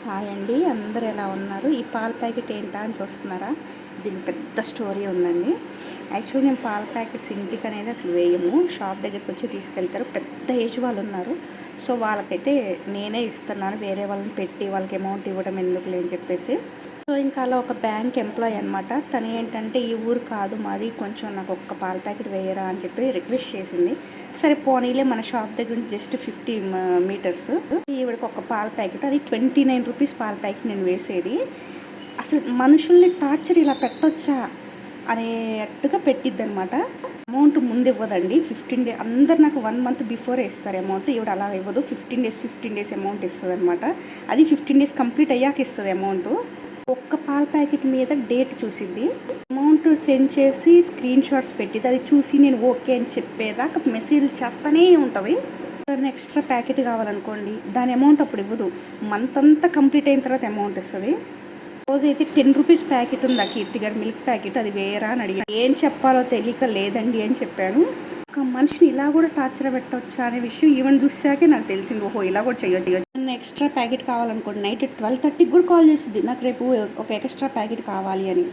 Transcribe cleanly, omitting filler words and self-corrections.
Hi అండి, అందరూ ఎలా ఉన్నారు? ఈ పాల ప్యాకెట్ ఏంటా అని చూస్తున్నారా? దీనికి పెద్ద స్టోరీ ఉందండి. యాక్చువల్లీ నేను పాల ప్యాకెట్స్ ఇంటికి అనేది అసలు వేయము, షాప్ దగ్గరికి వచ్చి తీసుకెళ్తారు. పెద్ద ఏజ్ వాళ్ళు ఉన్నారు, సో వాళ్ళకైతే నేనే ఇస్తున్నాను. వేరే వాళ్ళని పెట్టి వాళ్ళకి అమౌంట్ ఇవ్వడం ఎందుకులే అని చెప్పేసి. సో ఇంకా అలా ఒక బ్యాంక్ ఎంప్లాయీ అనమాట. తను ఏంటంటే ఈ ఊరు కాదు మాది, కొంచెం నాకు ఒక్క పాల ప్యాకెట్ వేయరా అని చెప్పి రిక్వెస్ట్ చేసింది. సరే పోనీలే, మన షాప్ దగ్గర నుంచి జస్ట్ 50 మీటర్స్. ఈవిడికి ఒక పాల ప్యాకెట్, అది 29 రూపీస్ పాల ప్యాకెట్ నేను వేసేది. అసలు మనుషుల్ని టార్చర్ ఇలా పెట్టొచ్చా అనేట్టుగా పెట్టిద్ది అనమాట. అమౌంట్ ముందు ఇవ్వదండి, 15 డేస్ అందరు నాకు 1 మంత్ బిఫోర్ ఇస్తారు అమౌంట్. ఈవిడ అలా ఇవ్వదు, 15 డేస్ అమౌంట్ ఇస్తుంది అనమాట. అది 15 డేస్ కంప్లీట్ అయ్యాక ఇస్తుంది అమౌంట్. ఒక్క పాల ప్యాకెట్ మీద డేట్ చూసింది, అమౌంట్ సెండ్ చేసి స్క్రీన్ షాట్స్ పెట్టింది. అది చూసి నేను ఓకే అని చెప్పేదాకా మెసేజ్ చేస్తూనే ఉంటుంది. ఎక్స్ట్రా ప్యాకెట్ కావాలనుకోండి, దాని అమౌంట్ అప్పుడు ఇవ్వదు, మంత్ అంతా కంప్లీట్ అయిన తర్వాత అమౌంట్ ఇస్తుంది. రోజైతే 10 రూపీస్ ప్యాకెట్ ఉంది, ఆ కీర్తి గారి మిల్క్ ప్యాకెట్, అది వేరా అని అడిగాను. ఏం చెప్పాలో తెలియక లేదండి అని చెప్పాను. ఒక మనిషిని ఇలా కూడా టార్చర్ పెట్టవచ్చా అనే విషయం ఈవెన్ చూసాకే నాకు తెలిసింది. ఓహో, ఇలా కూడా చేయొచ్చు. ఎక్స్ట్రా ప్యాకెట్ కావాలనుకోండి, నైట్ 12:30కి కూడా కాల్ చేసింది నాకు, రేపు ఒక ఎక్స్ట్రా ప్యాకెట్ కావాలి అని.